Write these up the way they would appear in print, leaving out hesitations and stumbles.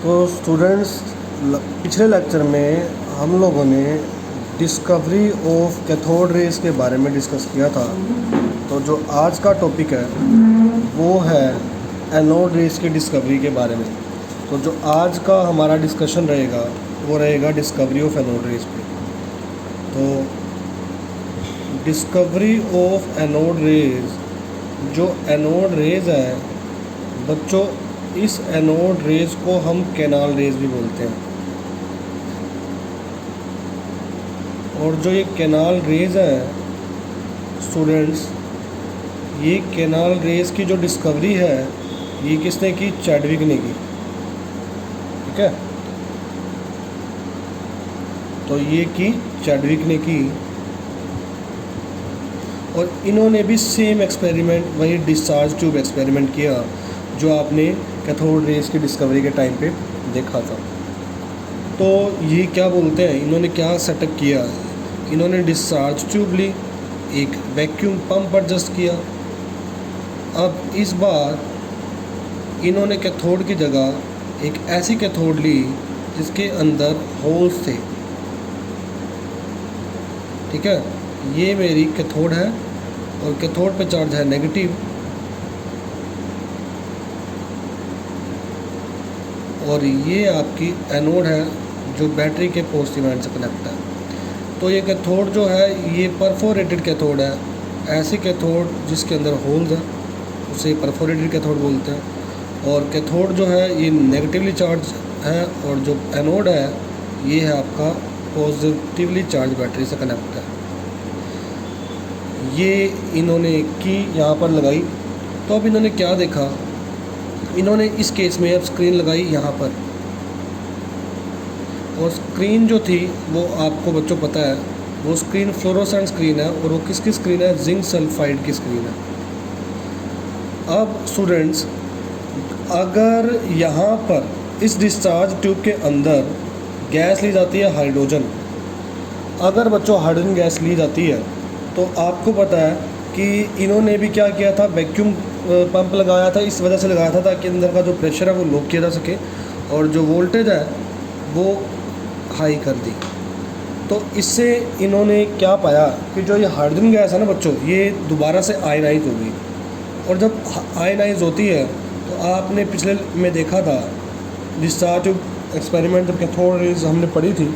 तो स्टूडेंट्स, पिछले लेक्चर में हम लोगों ने डिस्कवरी ऑफ कैथोड रेज के बारे में डिस्कस किया था। तो जो आज का टॉपिक है वो है एनोड रेज की डिस्कवरी के बारे में। तो जो आज का हमारा डिस्कशन रहेगा वो रहेगा डिस्कवरी ऑफ एनोड रेज पे। तो डिस्कवरी ऑफ एनोड रेज, जो एनोड रेज है बच्चों, इस एनोड रेज को हम कैनाल रेज भी बोलते हैं। और जो ये कैनाल रेज है स्टूडेंट्स, ये कैनाल रेज की जो डिस्कवरी है ये किसने की? चैडविक ने की। ठीक है, तो ये की चैडविक ने की। और इन्होंने भी सेम एक्सपेरिमेंट, वही डिस्चार्ज ट्यूब एक्सपेरिमेंट किया जो आपने कैथोड रेज की डिस्कवरी के टाइम पे देखा था। तो ये क्या बोलते हैं, इन्होंने क्या सेटअप किया? इन्होंने डिस्चार्ज ट्यूब ली, एक वैक्यूम पंप एडजस्ट किया। अब इस बार इन्होंने कैथोड की जगह एक ऐसी कैथोड ली जिसके अंदर होल्स थे। ठीक है, ये मेरी कैथोड है और कैथोड पे चार्ज है नेगेटिव, और ये आपकी एनोड है जो बैटरी के पॉजिटिव एंड से कनेक्ट है। तो ये कैथोड जो है ये परफोरेटेड कैथोड है। ऐसी कैथोड जिसके अंदर होल्स है उसे परफोरेटेड कैथोड बोलते हैं। और कैथोड जो है ये नेगेटिवली चार्ज है और जो एनोड है ये है आपका पॉजिटिवली चार्ज बैटरी से कनेक्ट है। ये इन्होंने की यहाँ पर लगाई। तो अब इन्होंने क्या देखा, इन्होंने इस केस में अब स्क्रीन लगाई यहाँ पर, और स्क्रीन जो थी वो आपको बच्चों पता है वो स्क्रीन फ्लोरोसेंट स्क्रीन है। और वो किसकी स्क्रीन है? जिंक सल्फाइड की स्क्रीन है। अब स्टूडेंट्स, अगर यहाँ पर इस डिस्चार्ज ट्यूब के अंदर गैस ली जाती है हाइड्रोजन, अगर बच्चों हाइड्रोजन गैस ली जाती है तो आपको पता है कि इन्होंने भी क्या किया था, वैक्यूम पंप लगाया था। इस वजह से लगाया था ताकि अंदर का जो प्रेशर है वो लो किया जा सके और जो वोल्टेज है वो हाई कर दी। तो इससे इन्होंने क्या पाया कि जो ये हाइड्रोजन गैस है ना बच्चों, ये दोबारा से आयनाइज हो गई। और जब आयनाइज होती है तो आपने पिछले में देखा था डिस्चार्ज एक्सपेरिमेंट, जब कैथोड रेज हमने पढ़ी थी,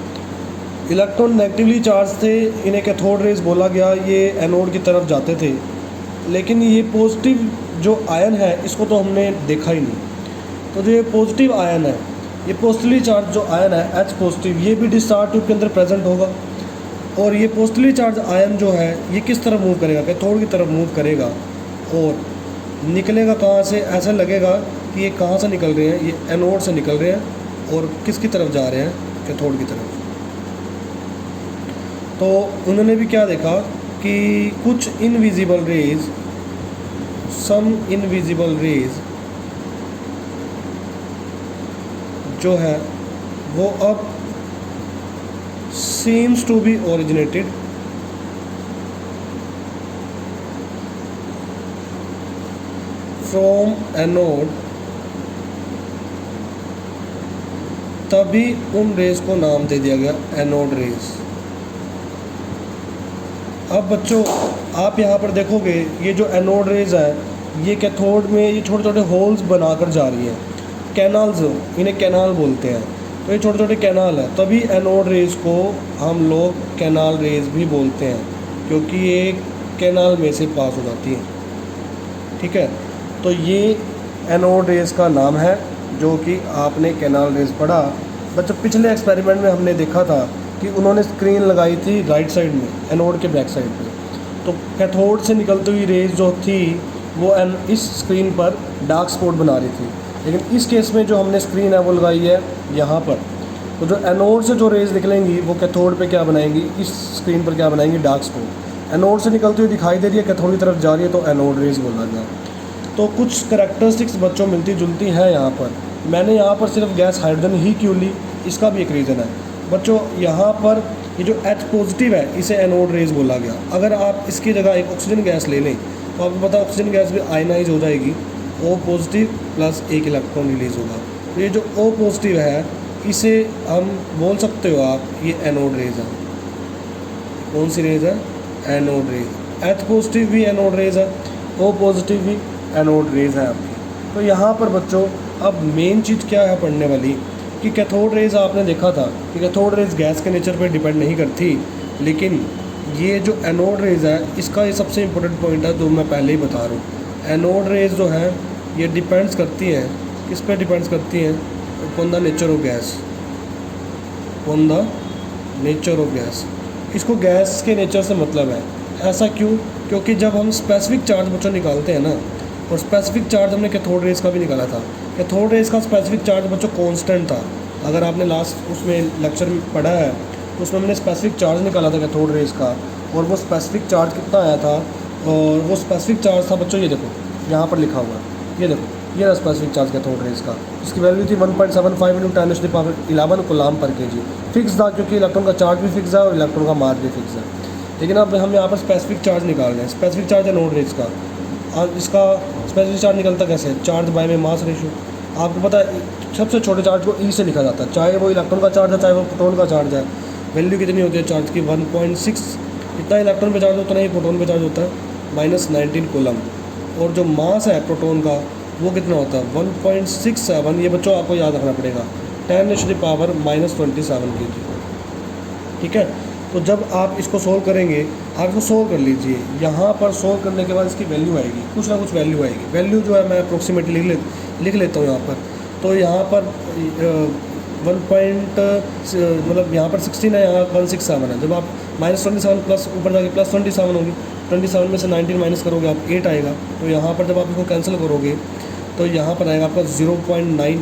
इलेक्ट्रॉन नेगेटिवली चार्ज थे, इन्हें कैथोड रेज बोला गया, ये एनोड की तरफ जाते थे। लेकिन ये पॉजिटिव जो आयन है इसको तो हमने देखा ही नहीं। तो जो ये पॉजिटिव आयन है, ये पॉजिटिवली चार्ज जो आयन है H पॉजिटिव, ये भी डिस्चार्ज ट्यूब के अंदर प्रेजेंट होगा। और ये पॉजिटिवली चार्ज आयन जो है ये किस तरफ मूव करेगा? कैथोड की तरफ मूव करेगा। और निकलेगा कहाँ से? ऐसा लगेगा कि ये कहाँ से निकल रहे हैं, ये एनोड से निकल रहे हैं और किसकी तरफ जा रहे हैं? कैथोड की तरफ। तो उन्होंने भी क्या देखा कि कुछ इनविजिबल रेज, सम इनविजिबल रेज जो है वो अब seems to be originated from anode, तभी उन रेज को नाम दे दिया गया एनोड रेज। अब बच्चों आप यहाँ पर देखोगे ये जो एनोड रेज है ये कैथोड में ये छोटे छोटे होल्स बनाकर जा रही है, कैनाल्स, इन्हें कैनाल बोलते हैं। तो ये छोटे छोटे कैनाल है, तभी एनोड रेज को हम लोग कैनाल रेज भी बोलते हैं क्योंकि ये कैनाल में से पास हो जाती है। ठीक है, तो ये एनोड रेज का नाम है जो कि आपने कैनाल रेज पढ़ा। बच्चों पिछले एक्सपेरिमेंट में हमने देखा था कि उन्होंने स्क्रीन लगाई थी राइट साइड में, एनोड के बैक साइड पे। तो कैथोड से निकलती हुई रेज जो थी वो इस स्क्रीन पर डार्क स्पॉट बना रही थी। लेकिन इस केस में जो हमने स्क्रीन है वो लगाई है यहाँ पर, तो जो एनोड से जो रेज निकलेंगी वो कैथोड पे क्या बनाएंगी? इस स्क्रीन पर क्या बनाएंगी? Dark spot. एनोड से निकलती हुई दिखाई दे रही है, कैथोड की तरफ जा रही है, तो एनोड रेज बोला गया। तो कुछ करैक्टरिस्टिक्स बच्चों मिलती जुलती हैं यहाँ पर। मैंने यहाँ पर सिर्फ गैस हाइड्रोजन ही क्यों ली, इसका भी एक रीज़न है बच्चों। यहाँ पर ये जो H पॉजिटिव है इसे एनोड रेज बोला गया। अगर आप इसकी जगह एक ऑक्सीजन गैस ले लें तो आपको पता है ऑक्सीजन गैस भी आयनाइज हो जाएगी, O पॉजिटिव प्लस एक इलेक्ट्रॉन रिलीज होगा। तो ये जो O पॉजिटिव है इसे हम बोल सकते हो आप ये एनोड रेज है। कौन सी रेज है? Anode rays. H पॉजिटिव भी एनोड रेज है, O पॉजिटिव भी एनोड रेज है आपकी। तो यहाँ पर बच्चों अब मेन चीज़ क्या है पढ़ने वाली कि कैथोड रेज आपने देखा था कि कैथोड रेज गैस के नेचर पर डिपेंड नहीं करती, लेकिन ये जो एनोड रेज है इसका ये सबसे इम्पोर्टेंट पॉइंट है जो मैं पहले ही बता रहा हूँ। एनोड रेज जो है ये डिपेंड्स करती हैं, किस पे डिपेंड्स करती हैं? Upon the nature of gas, upon the nature of gas. इसको गैस के नेचर से मतलब है। ऐसा क्यों? क्योंकि जब हम स्पेसिफिक चार्ज बच्चों निकालते हैं ना, और स्पेसिफिक चार्ज हमने कैथोड रेज का भी निकाला था। कैथोड रेज का स्पेसिफिक चार्ज बच्चों कांस्टेंट था। अगर आपने लास्ट उसमें लेक्चर में पढ़ा है तो उसमें हमने स्पेसिफिक चार्ज निकाला था कैथोड रेज का, और वो स्पेसिफिक चार्ज कितना आया था? और वो स्पेसिफिक चार्ज था बच्चों, ये देखो यहाँ पर लिखा हुआ है, ये देखो ये रहा स्पेसिफिक चार्ज कैथोड रेज का। इसकी वैल्यू थी 1.75 × 10⁻11 कूलम्ब पर kg। फिक्स था क्योंकि इलेक्ट्रॉन का चार्ज भी फिक्स है और इलेक्ट्रॉन का मास भी फिक्स है। लेकिन अब हम यहाँ पर स्पेसिफिक चार्ज निकाल रहे हैं। स्पेसिफिक चार्ज है एनोड रेज का। अब इसका स्पेसिफिक चार्ज निकलता कैसे है? चार्ज बाय में मास रेशियो। आपको पता है सबसे छोटे चार्ज को E से लिखा जाता है, चाहे वो इलेक्ट्रॉन का चार्ज है चाहे वो प्रोटॉन का चार्ज है। वैल्यू कितनी होती है चार्ज की? 1.6। इतना इलेक्ट्रॉन पे चार्ज होता है, नहीं प्रोटॉन पे चार्ज होता है -19 कूलम्ब। और जो मास है प्रोटॉन का वो कितना होता है? 1.67। ये बच्चों आपको याद रखना पड़ेगा, 10⁻⁻27 kg। ठीक है, तो जब आप इसको सोल्व करेंगे, आप इसको सोल्व कर लीजिए। यहाँ पर सोल्व करने के बाद इसकी वैल्यू आएगी, कुछ ना कुछ वैल्यू आएगी। वैल्यू जो है मैं अप्रोक्सीमेटली लिख लेता हूँ यहाँ पर। तो यहाँ पर 1 मतलब यहाँ पर 16 है, यहाँ 167 है। जब आप -27 प्लस ऊपर जाके +27 होगी, 27 में से 19 माइनस करोगे आप 8 आएगा। तो यहाँ पर जब आप इसको कैंसिल करोगे तो यहाँ पर आएगा आपका 0.9।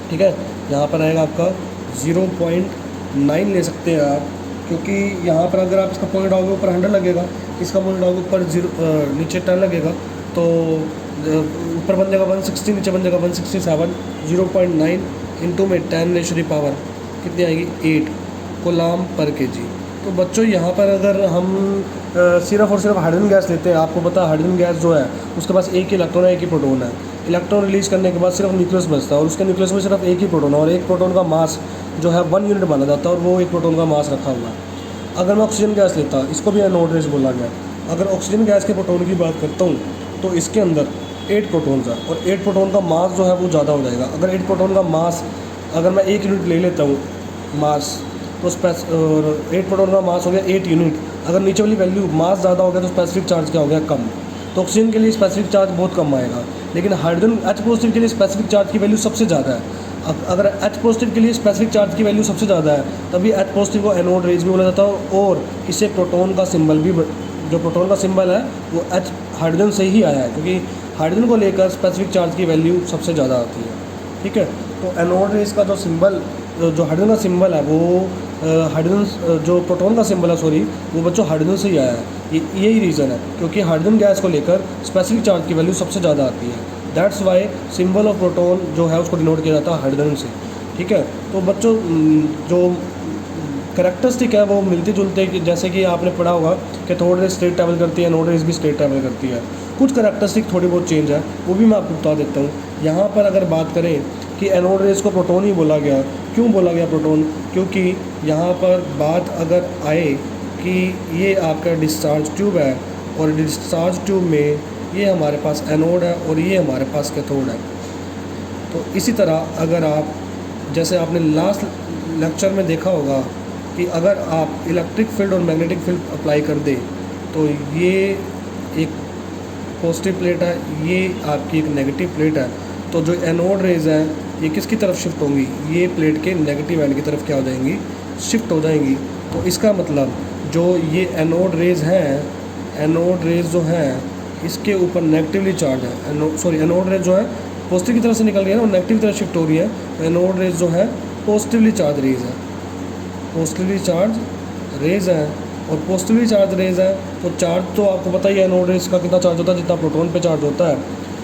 ठीक है, यहाँ पर आएगा आपका 0.9 ले सकते हैं आप, क्योंकि यहाँ पर अगर आप इसका पॉइंट डालोगे ऊपर 100 लगेगा, इसका पॉइंट डालोगे ऊपर 0 नीचे 10 लगेगा, तो ऊपर बन जाएगा 160, नीचे बन जाएगा 167। 0.9 इंटू में 10⁻⁻ कितनी आएगी? 8 कूलम्ब पर kg। तो बच्चों यहाँ पर अगर हम सिर्फ और सिर्फ हाइड्रोजन गैस लेते हैं, आपको पता है हाइड्रोजन गैस जो है उसके पास एक ही इलेक्ट्रॉन है, एक ही प्रोटॉन है। इलेक्ट्रॉन रिलीज करने के बाद सिर्फ न्यूक्लियस बचता है, और उसके न्यूक्लियस में सिर्फ एक ही प्रोटॉन है, और एक प्रोटॉन का मास जो है 1 यूनिट माना जाता है, और वो एक प्रोटॉन का मास रखा हुआ है। अगर मैं ऑक्सीजन गैस लेता, इसको भी एनोड रेज बोला गया। अगर ऑक्सीजन गैस के प्रोटॉन की बात करता हूँ तो इसके अंदर 8 प्रोटॉन्स है, और 8 प्रोटॉन का मास जो है वो ज़्यादा हो जाएगा। अगर 8 प्रोटॉन का मास अगर मैं 1 यूनिट ले लेता हूँ मास, तो और 8 प्रोटॉन का मास हो गया 8 यूनिट। अगर नीचे वाली वैल्यू मास ज़्यादा हो गया तो स्पेसिफिक चार्ज क्या हो गया? कम। तो ऑक्सीजन के लिए स्पेसिफिक चार्ज बहुत कम आएगा, लेकिन हाइड्रोजन H पॉजिटिव के लिए स्पेसिफिक चार्ज की वैल्यू सबसे ज़्यादा है। अगर H पॉजिटिव के लिए स्पेसिफिक चार्ज की वैल्यू सबसे ज़्यादा है तभी H पॉजिटिव को एनोड रेज भी बोला जाता है, और इसे प्रोटॉन का सिंबल भी, जो प्रोटॉन का सिंबल है वो H हाइड्रोजन से ही आया है, क्योंकि हाइड्रोजन को लेकर स्पेसिफिक चार्ज की वैल्यू सबसे ज़्यादा आती है। ठीक है, तो एनोड रेज का जो सिंबल, जो हाइड्रोजन का सिंबल है वो हाइड्रोजन, जो प्रोटॉन का सिंबल है सॉरी, वो बच्चों हाइड्रोजन से ही आया है। यही रीज़न है, क्योंकि हाइड्रोजन गैस को लेकर स्पेसिफिक चार्ज की वैल्यू सबसे ज़्यादा आती है। That's why symbol of proton जो है उसको डिनोट किया जाता है हाइड्रोजन से। ठीक है, तो बच्चों जो करैक्टरिस्टिक है वो मिलती जुलते, कि जैसे कि आपने पढ़ा होगा कि कैथोड रेज स्ट्रेट ट्रैवल करती है, एनोड रेज भी स्ट्रेट ट्रैवल करती है। कुछ करैक्टरिस्टिक थोड़ी बहुत चेंज है, वो भी मैं आपको बता देता हूँ। यहाँ पर अगर बात करें कि एनोड रेज को प्रोटॉन ही बोला गया, क्यों बोला गया प्रोटॉन? क्योंकि यहाँ पर बात अगर आए कि ये आपका डिस्चार्ज ट्यूब है, और डिस्चार्ज ट्यूब में ये हमारे पास एनोड है और ये हमारे पास कैथोड है। तो इसी तरह अगर आप, जैसे आपने लास्ट लेक्चर में देखा होगा कि अगर आप इलेक्ट्रिक फील्ड और मैग्नेटिक फील्ड अप्लाई कर दें तो ये एक पॉजिटिव प्लेट है, ये आपकी एक नेगेटिव प्लेट है। तो जो एनोड रेज है ये किसकी तरफ शिफ्ट होंगी? ये प्लेट के नेगेटिव एंड की तरफ क्या हो जाएंगी? शिफ्ट हो जाएंगी। तो इसका मतलब जो ये एनोड रेज हैं, एनोड रेज जो हैं इसके ऊपर नेगेटिवली चार्ज है। एनोड रेज जो है पॉजिटिव की तरफ से निकल रही है ना, नेगेटिव की तरफ शिफ्ट हो रही है। तो एनोड रेज जो है पॉजिटिवली चार्ज रेज है, पॉजिटिवली चार्ज रेज है। और पॉजिटिवली चार्ज रेज है तो चार्ज तो आपको पता ही है एनोड रेज का कितना चार्ज होता है, जितना प्रोटॉन पे चार्ज होता है।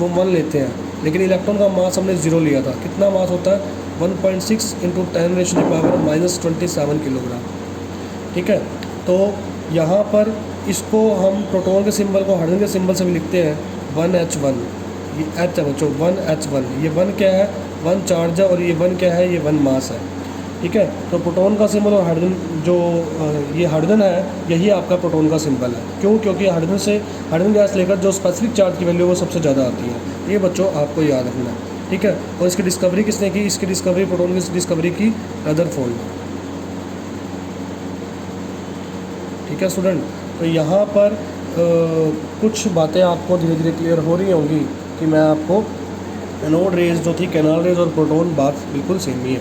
वो 1 लेते हैं, लेकिन इलेक्ट्रॉन का मास हमने 0 लिया था। कितना मास होता है? 1.6 इंटू 10⁻⁻27 किलोग्राम। ठीक है, तो यहाँ पर इसको हम प्रोटॉन के सिंबल को हाइड्रोजन के सिंबल से भी लिखते हैं 1H1। ये H है बच्चों, 1H1। ये 1 क्या है? 1 चार्ज है, और ये 1 क्या है? ये 1 मास है। ठीक है, तो प्रोटॉन का सिंबल और हाइड्रोजन जो ये हाइड्रोजन है, यही आपका प्रोटॉन का सिंबल है। क्यों? क्योंकि हाइड्रोजन गैस लेकर जो स्पेसिफिक चार्ज की वैल्यू वो सबसे ज़्यादा आती है। ये बच्चों आपको याद रखना है। ठीक है, और इसकी डिस्कवरी किसने की? इसकी डिस्कवरी, प्रोटॉन की डिस्कवरी की रदरफोर्ड। ठीक है स्टूडेंट, तो यहाँ पर कुछ बातें आपको धीरे धीरे क्लियर हो रही होंगी कि मैं आपको एनोड रेज जो थी, कैनाल रेज और प्रोटॉन बात बिल्कुल सेम ही है।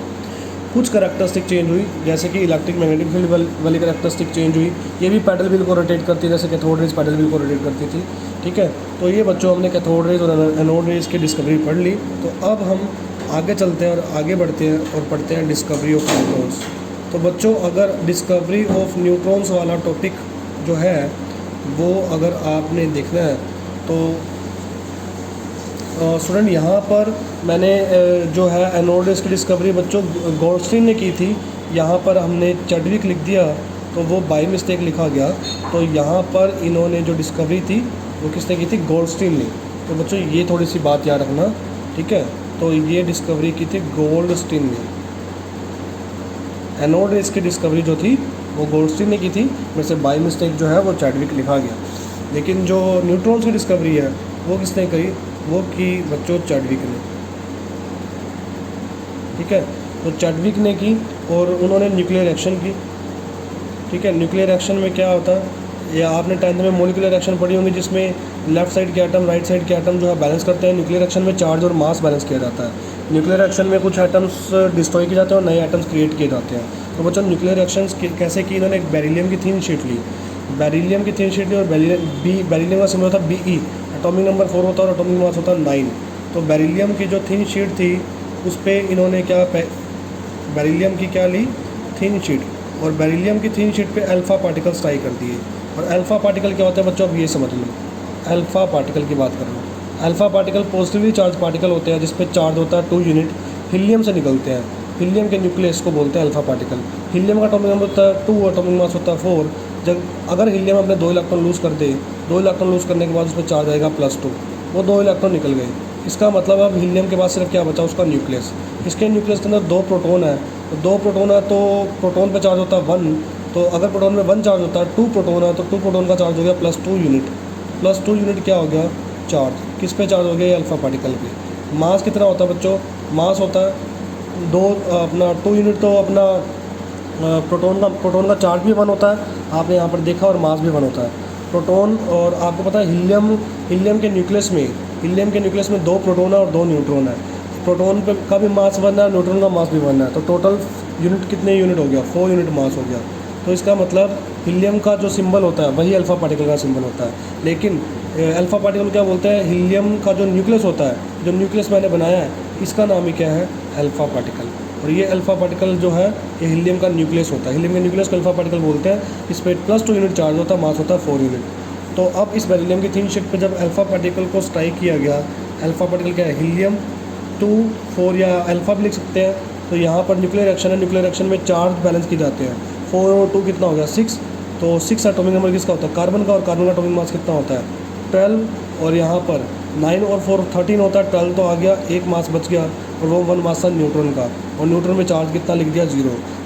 कुछ करैक्टरिस्टिक चेंज हुई, जैसे कि इलेक्ट्रिक मैग्नेटिक फील्ड वाली करैक्टरिस्टिक चेंज हुई। ये भी पैडल व्हील को रोटेट करती है, जैसे कैथोड रेज पैडल व्हील को रोटेट करती थी। ठीक है, तो ये बच्चों हमने कैथोड रेज और एनोड रेज की डिस्कवरी पढ़ ली। तो अब हम आगे चलते हैं और आगे बढ़ते हैं और पढ़ते हैं डिस्कवरी ऑफ न्यूट्रॉन्स। तो बच्चों, अगर डिस्कवरी ऑफ न्यूट्रॉन्स वाला टॉपिक जो है वो अगर आपने देखना है तो स्टूडेंट यहाँ पर मैंने जो है एनोड रेज की डिस्कवरी बच्चों गोल्डस्टीन ने की थी। यहाँ पर हमने चैडविक लिख दिया, तो वो बाई मिस्टेक लिखा गया। तो यहाँ पर इन्होंने जो डिस्कवरी थी वो किसने की थी? गोल्डस्टीन ने। तो बच्चों ये थोड़ी सी बात याद रखना। ठीक है, तो ये डिस्कवरी की थी गोल्डस्टीन ने। एनोड रेज की डिस्कवरी जो थी वो गोल्डस्टीन ने की थी, मेरे से बाई मिस्टेक जो है वो चैडविक लिखा गया। लेकिन जो न्यूट्रॉन्स की डिस्कवरी है वो किसने करी? वो की बच्चों चैडविक ने। ठीक है, तो चैडविक ने की और उन्होंने न्यूक्लियर रिएक्शन की। ठीक है, न्यूक्लियर रिएक्शन में क्या होता है? या आपने 10th में मॉलिक्यूलर रिएक्शन पढ़ी होंगी, जिसमें लेफ्ट साइड के एटम राइट साइड के एटम जो है बैलेंस करते हैं। न्यूक्लियर रिएक्शन में चार्ज और मास बैलेंस किया जाता है। न्यूक्लियर रिएक्शन में कुछ एटम्स डिस्ट्रॉय किए जाते हैं और नए एटम्स क्रिएट किए जाते हैं। तो बच्चों न्यूक्लियर रिएक्शंस कैसे की? इन्होंने एक बेरिलियम की थिन शीट ली, बेरिलियम की थिन शीट ली, और बेरिलियम का सिंबल होता है Be, एटॉमिक नंबर 4 होता है और एटॉमिक मास होता है 9। तो बेरिलियम की जो थिन शीट थी उस पर इन्होंने बेरिलियम की क्या ली? Thin sheet. और बेरिलियम की थिन शीट पे अल्फ़ा पार्टिकल्स ट्राई कर दिए। और अल्फ़ा पार्टिकल क्या होता है बच्चों? अब ये समझ लो, अल्फ़ा पार्टिकल की बात कर रहा हूँ। Alpha particle positively charge particle होते हैं, जिस पे चार्ज होता है 2 यूनिट, हीलियम से निकलते हैं। हीलियम के न्यूक्लियस को बोलते हैं अल्फ़ा पार्टिकल। हीलियम का एटॉमिक नंबर होता है 2, एटॉमिक मास होता है 4। जब अगर हीलियम अपने 2 इलेक्ट्रॉन लूज़ कर दे, 2 इलेक्ट्रॉन लूज़ करने के बाद उसमें चार्ज आएगा +2, वो 2 इलेक्ट्रॉन निकल गए। इसका मतलब अब हीलियम के बाद सिर्फ क्या बचा? उसका न्यूक्लियस। इसके न्यूक्लियस के अंदर 2 प्रोटॉन है, तो 2 प्रोटॉन है तो प्रोटॉन पे चार्ज होता है 1। तो अगर प्रोटॉन में 1 चार्ज होता है, 2 प्रोटॉन है तो 2 प्रोटॉन का चार्ज हो गया +2 यूनिट। +2 यूनिट क्या हो गया? चार्ज। किस पे चार्ज हो गया? ये अल्फ़ा पार्टिकल पे। मास कितना होता है बच्चों? मास होता है 2 यूनिट। तो अपना प्रोटॉन का चार्ज भी 1 होता है, आपने यहाँ पर देखा, और मास भी 1 होता है प्रोटॉन। और आपको पता है हीलियम के न्यूक्लियस में 2 प्रोटॉन है और 2 न्यूट्रॉन है। प्रोटॉन पे का भी मास 1 है, न्यूट्रॉन का मास भी 1 है। तो टोटल यूनिट कितने यूनिट हो गया? 4 यूनिट मास हो गया। तो इसका मतलब हीलियम का जो सिंबल होता है वही अल्फ़ा पार्टिकल का सिंबल होता है। लेकिन अल्फ़ा पार्टिकल क्या बोलते हैं? हीलियम का जो न्यूक्लियस होता है, जो न्यूक्लियस मैंने बनाया है, इसका नाम ही क्या है? Alpha particle. और ये अल्फ़ा पार्टिकल जो है ये हीलियम का न्यूक्लियस होता है। हीलियम के न्यूक्लियस को अल्फ़ा पार्टिकल बोलते हैं। इस पर +2 यूनिट चार्ज होता है, मास होता है 4 यूनिट। तो अब इस बेरिलियम की थिन शीट पे जब अल्फ़ा पार्टिकल को स्ट्राइक किया गया, अल्फ़ा पार्टिकल क्या है? हीलियम 2 4 या अल्फ़ा भी लिख सकते हैं। तो यहाँ पर न्यूक्लियर रिएक्शन है, न्यूक्लियर रिएक्शन में चार्ज बैलेंस किए जाते हैं। 4 और 2 कितना हो गया? 6। तो 6 एटॉमिक नंबर किसका होता है? कार्बन का। और कार्बन का एटॉमिक मास कितना होता है? 12। और यहाँ पर 9 और 4 13 होता है। 12 तो आ गया, एक मास बच गया, और वो 1 मास था न्यूट्रॉन का। और न्यूट्रॉन में चार्ज कितना लिख दिया? 0।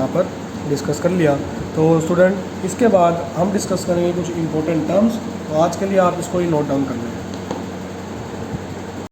यहाँ पर डिस्कस कर लिया। तो स्टूडेंट इसके बाद हम डिस्कस करेंगे कुछ इंपॉर्टेंट टर्म्स, तो आज के लिए आप इसको ही नोट डाउन कर लें।